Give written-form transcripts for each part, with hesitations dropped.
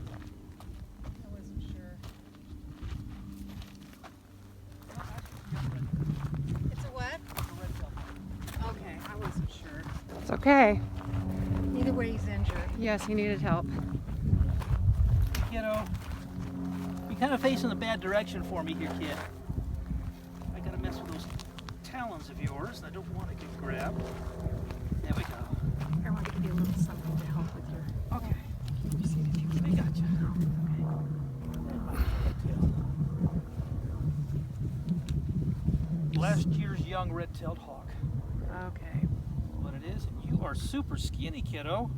I wasn't sure. It's a what? Okay, I wasn't sure. It's okay. Either way, he's injured. Yes, he needed help. Kiddo, you're kind of facing the bad direction for me here, kid. I gotta mess with those talons of yours. I don't want to get grabbed. There we go. I want to give you a little something to help with your... Okay. You see it if you We got you. Last year's young red-tailed hawk. Okay. What it is, and you are super skinny, kiddo.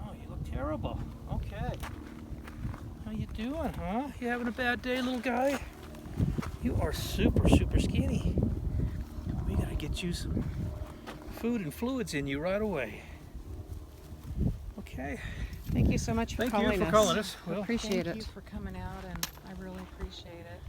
Oh, you look terrible. Okay. How you doing, huh? You having a bad day, little guy? You are super, super skinny. We gotta get you some food and fluids in you right away. Okay. Thank you so much for calling us. Thank you for calling us. Well, Appreciate Thank it. you for coming out, and I really appreciate it.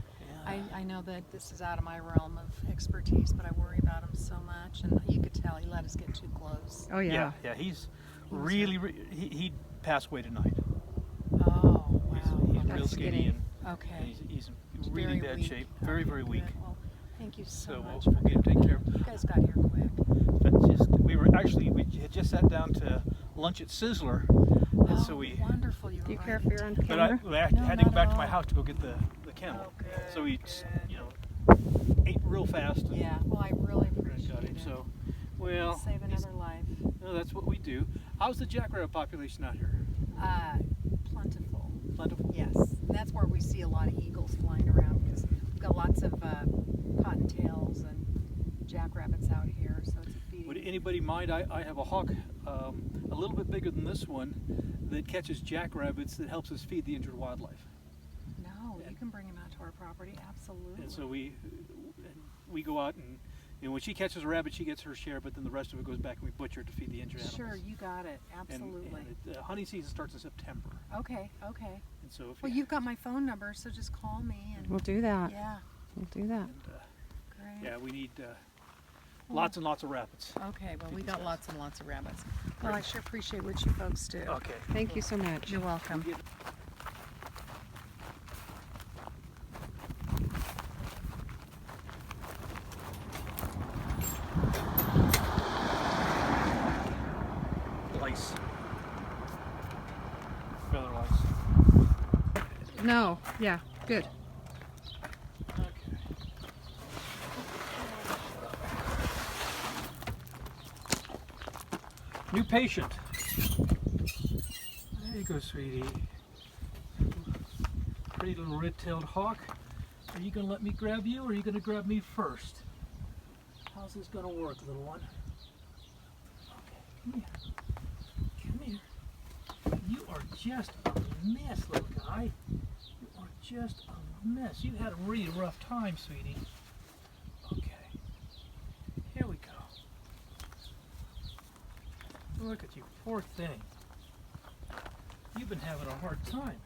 yeah. I know that this is out of my realm of expertise, but I worry about him so much, and you could tell he let us get too close. Oh yeah. Yeah, he's really, he passed away tonight. Oh, wow. He's That's real skinny skinny. and Okay. he's in really bad weak. shape. Very, very Okay, weak. good. Well, thank you so So much we'll for get him taken care of. You guys got here quick. But we had just sat down to lunch at Sizzler, and so we. Wonderful. You Do you were care right if you're on But I camera? had to No, go not back at to my all. house to go get the kennel. Oh, good, So he, good. ate real fast. And Yeah, well, I really got appreciate him. it. So, well, Save another life. that's what we do. How's the jackrabbit population out here? Plentiful. Plentiful. Yes, and that's where we see a lot of eagles flying around because we've got lots of cottontails and jackrabbits out here, so it's a feeding. Would anybody mind? I have a hawk a little bit bigger than this one that catches jackrabbits that helps us feed the injured wildlife. No, you can bring him out to our property, absolutely. And so we go out and when she catches a rabbit, she gets her share, but then the rest of it goes back and we butcher it to feed the injured animals. Sure, you got it, absolutely. And hunting season starts in September. Okay, okay. And so if Well, you've got my phone number, so just call me and We'll do that. yeah, We'll do that. and, great. yeah, we need lots and lots of rabbits. Okay, well, we got lots and lots of rabbits. Well, I sure appreciate what you folks do. Okay. Thank you so much. You're welcome. Lice. Feather lice. No. Yeah. Good. Okay. New patient. There you go, sweetie. Pretty little red-tailed hawk. Are you gonna let me grab you, or are you gonna grab me first? How's this gonna work, little one? Okay, come here. Come here. You are just a mess, little guy. You are just a mess. You've had a really rough time, sweetie. Okay. Here we go. Look at you, poor thing. You've been having a hard time.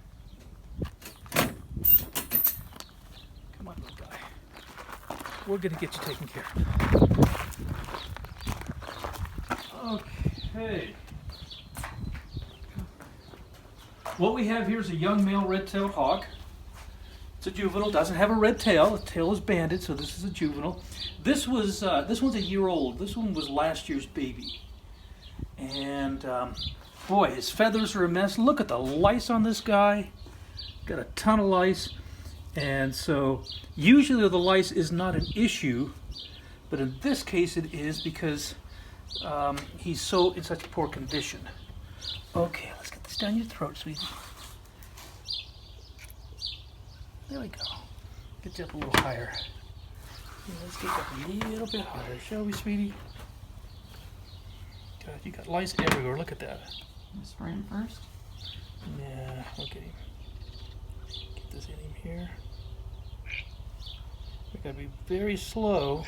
Come on, little guy. We're gonna get you taken care of. Okay. What we have here is a young male red-tailed hawk. It's a juvenile, doesn't have a red tail. The tail is banded, so this is a juvenile. This one's a year old. This one was last year's baby. And boy, his feathers are a mess. Look at the lice on this guy. Got a ton of lice. And so usually the lice is not an issue, but in this case it is because he's in such poor condition. Okay, let's get this down your throat, sweetie. There we go. Get you up a little higher. Let's get you up a little bit higher, shall we, sweetie? God, you got lice everywhere. Look at that. Just spray him first. Yeah, look at him. Get this in him here. We gotta be very slow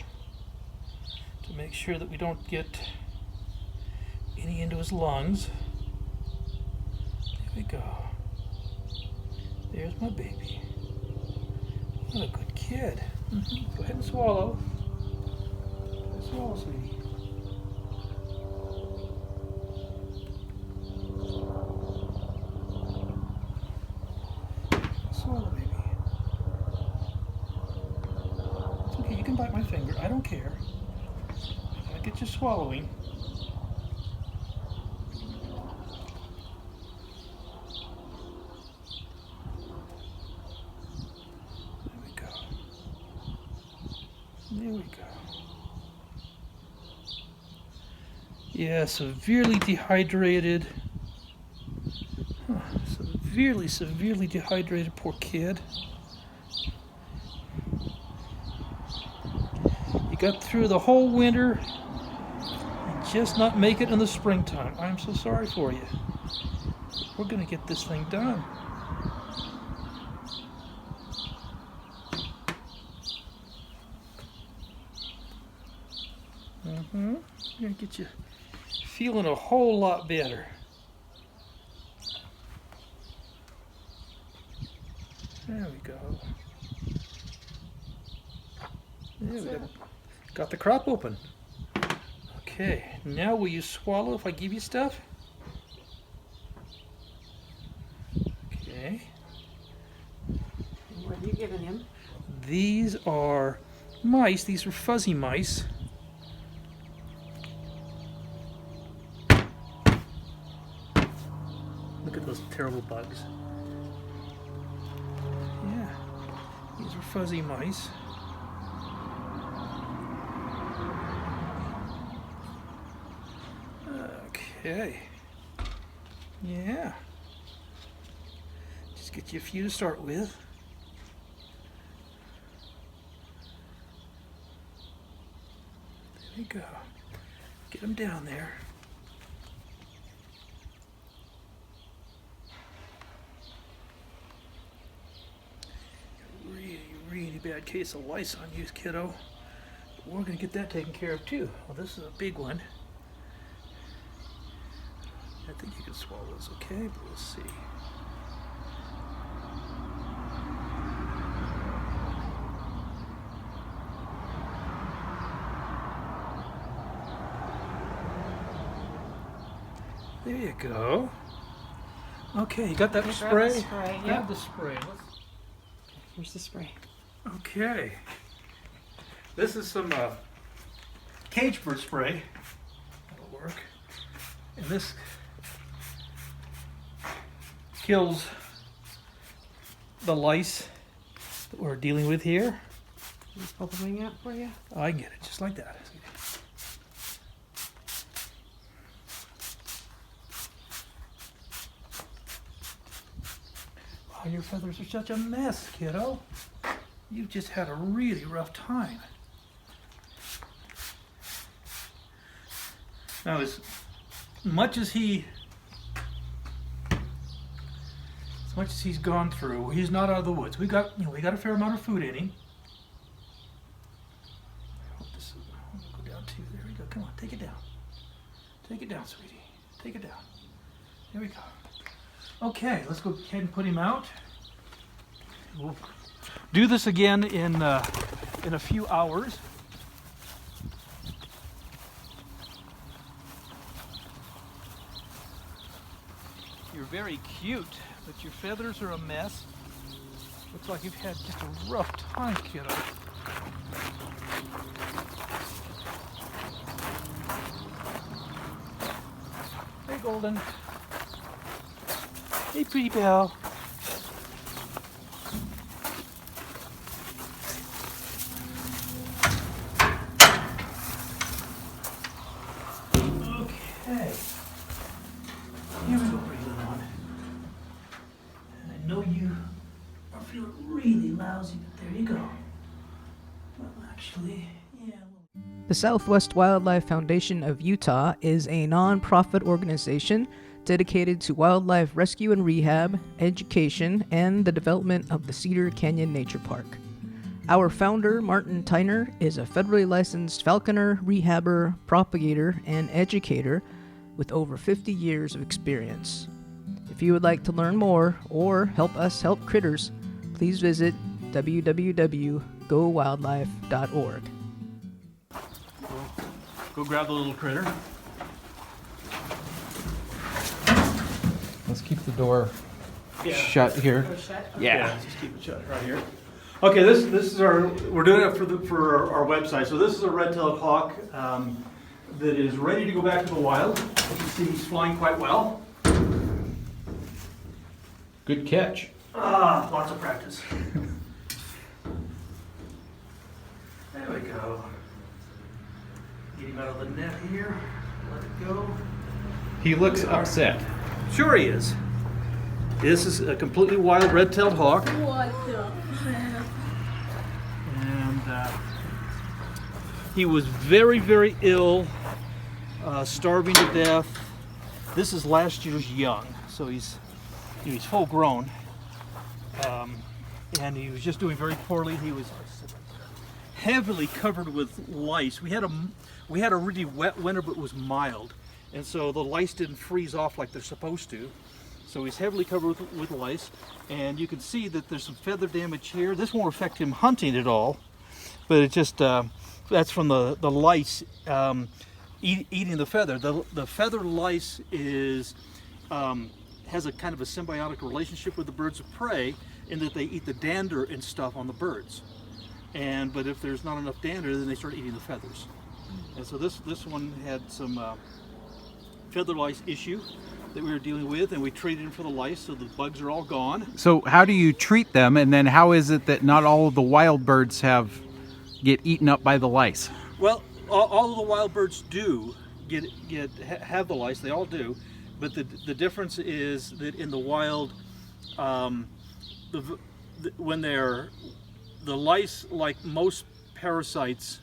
to make sure that we don't get any into his lungs. There we go. There's my baby. What a good kid. Go ahead and swallow. Go ahead and swallow, sweetie. Don't bite my finger. I don't care. I get you swallowing. There we go. There we go. Yeah, severely dehydrated. Huh, severely dehydrated, poor kid. You got through the whole winter and just not make it in the springtime. I'm so sorry for you. We're gonna get this thing done. We're gonna get you feeling a whole lot better. There we go. There we go. Got the crop open. Okay, now will you swallow if I give you stuff? Okay. What are you giving him? These are mice. These are fuzzy mice. Look at those terrible bugs. Yeah, these are fuzzy mice. Okay. Yeah. Just get you a few to start with. There we go. Get them down there. Really bad case of lice on you, kiddo. But we're gonna get that taken care of too. Well, this is a big one. I think you can swallow this okay, but we'll see. There you go. Okay, you got that spray? Grab the spray, Grab yep. the spray. Here's the spray. Okay. This is some cage bird spray. That'll work. And this kills the lice that we're dealing with here. Just pull the wing out for you. I get it, just like that. Oh, your feathers are such a mess, kiddo. You've just had a really rough time. Now, as much as he's gone through, he's not out of the woods. We got a fair amount of food in him. I hope this will go down too. There we go. Come on, take it down. Take it down, sweetie. Take it down. There we go. Okay, let's go ahead and put him out. We'll do this again in a few hours. You're very cute, but your feathers are a mess. Looks like you've had just a rough time, kiddo. Hey, Golden. Hey, pretty belle. Okay. Here we go, pretty little one. And I know you are feeling really lousy, but there you go. Well, actually, yeah. The Southwest Wildlife Foundation of Utah is a non-profit organization dedicated to wildlife rescue and rehab, education, and the development of the Cedar Canyon Nature Park. Our founder, Martin Tyner, is a federally licensed falconer, rehabber, propagator, and educator with over 50 years of experience. If you would like to learn more or help us help critters, please visit www.gowildlife.org. Go grab the little critter. Let's keep the door shut here. Yeah, just keep it shut right here. Okay, this is we're doing it for our website. So this is a red-tailed hawk that is ready to go back to the wild. You can see he's flying quite well. Good catch. Lots of practice. There we go. Get him out of the net here. Let it go. He looks upset. Sure he is. This is a completely wild red-tailed hawk. What the crap? And he was very, very ill, starving to death. This is last year's young, so he's full grown. And he was just doing very poorly. He was heavily covered with lice. We had a really wet winter, but it was mild, and so the lice didn't freeze off like they're supposed to. So he's heavily covered with lice, and you can see that there's some feather damage here. This won't affect him hunting at all, but it just that's from the lice eating the feather. The feather lice has a kind of a symbiotic relationship with the birds of prey in that they eat the dander and stuff on the birds. But if there's not enough dander, then they start eating the feathers. And so this one had some feather lice issue that we were dealing with, and we treated him for the lice, so the bugs are all gone. So how do you treat them, and then how is it that not all of the wild birds get eaten up by the lice? Well, all of the wild birds do have the lice. They all do, but the difference is that in the wild, when the lice, like most parasites,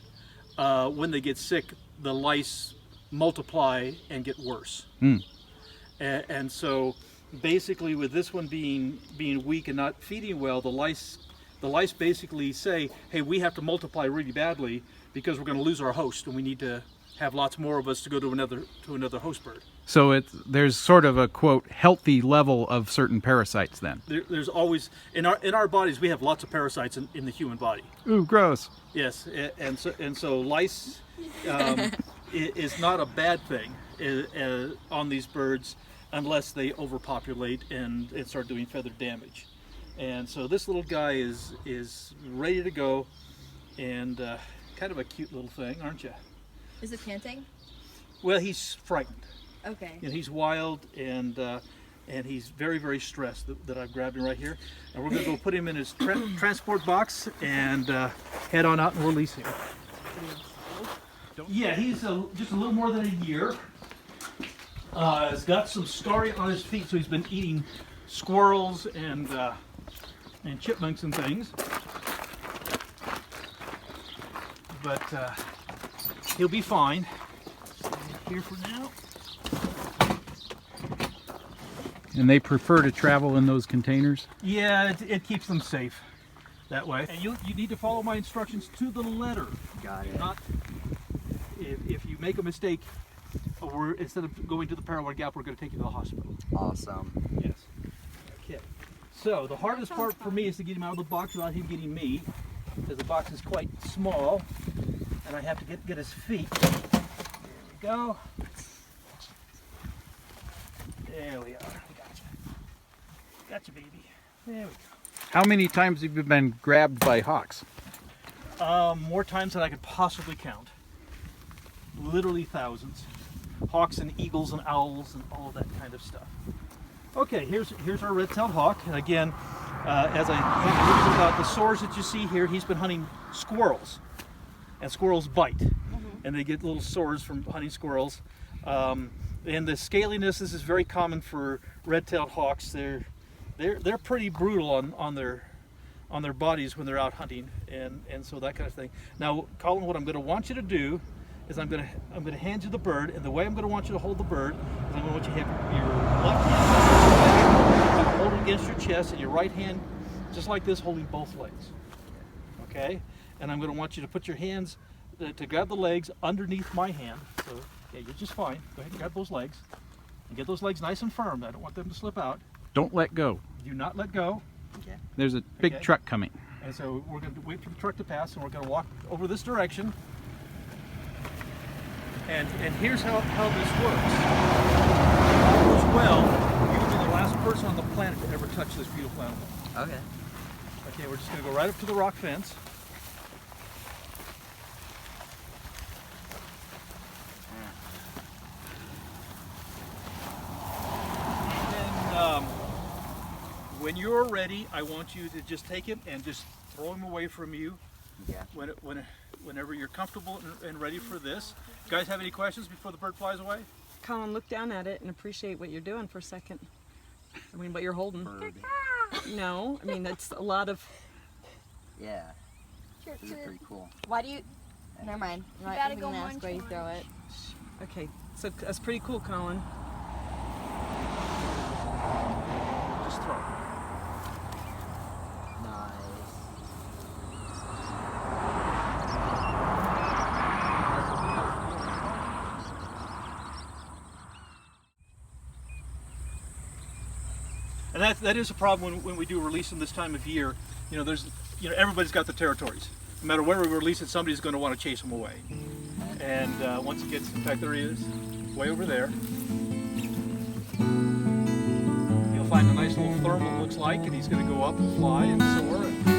when they get sick, the lice multiply and get worse. And so basically with this one being weak and not feeding well, the lice basically say, hey, we have to multiply really badly because we're going to lose our host, and we need to have lots more of us to go to another host bird. So there's sort of a, quote, healthy level of certain parasites then. There's always, in our bodies, we have lots of parasites in the human body. Ooh, gross. Yes, and so lice is not a bad thing on these birds unless they overpopulate and start doing feather damage. And so this little guy is ready to go, and kind of a cute little thing, aren't you? Is it panting? Well, he's frightened. Okay. And he's wild, and he's very, very stressed that I've grabbed him right here. And we're going to go put him in his transport box and head on out and release him. Yeah, he's just a little more than a year. He's got some scarring on his feet, so he's been eating squirrels and chipmunks and things. But he'll be fine. Here for now. And they prefer to travel in those containers? Yeah, it keeps them safe that way. And you need to follow my instructions to the letter. Got it. Not if you make a mistake, instead of going to the Payable gap, we're going to take you to the hospital. Awesome. Yes. Okay. So the hardest part for me is to get him out of the box without him getting me, because the box is quite small, and I have to get his feet. There we go. There we are. Gotcha, baby. There we go. How many times have you been grabbed by hawks? More times than I could possibly count. Literally thousands. Hawks and eagles and owls and all of that kind of stuff. Okay, here's our red-tailed hawk. And again, as I talked about the sores that you see here, he's been hunting squirrels, and squirrels bite, and they get little sores from hunting squirrels. And the scaliness, this is very common for red-tailed hawks. They're pretty brutal on their bodies when they're out hunting, and so that kind of thing. Now, Colin, what I'm going to want you to do is I'm going to hand you the bird, and the way I'm going to want you to hold the bird is I'm going to want you to have your left hand hold it against your chest, and your right hand just like this, holding both legs. Okay, and I'm going to want you to put your hands to grab the legs underneath my hand. So yeah, you're just fine. Go ahead and grab those legs and get those legs nice and firm. I don't want them to slip out. Don't let go. Do not let go. Okay. There's a big Okay. truck coming. And so we're going to wait for the truck to pass, and we're going to walk over this direction. And here's how this works. If all goes well, you will be the last person on the planet to ever touch this beautiful animal. Okay. Okay, we're just going to go right up to the rock fence. And when you're ready, I want you to just take him and just throw him away from you. Yeah. Whenever you're comfortable and ready for this. You guys have any questions before the bird flies away? Colin, look down at it and appreciate what you're doing for a second. I mean, what you're holding. Bird. No, I mean, that's a lot of... Yeah. This is pretty cool. Why do you? Never mind. I'm not gotta even go gonna ask munch why you on throw it. Okay, so that's pretty cool, Colin. Just throw. Nice. And that is a problem when we do release them this time of year. You know, everybody's got their territories. No matter where we release it, somebody's going to want to chase them away. And once it gets, in fact, there he is, way over there. He'll find a nice little thermal, looks like, and he's going to go up and fly and soar.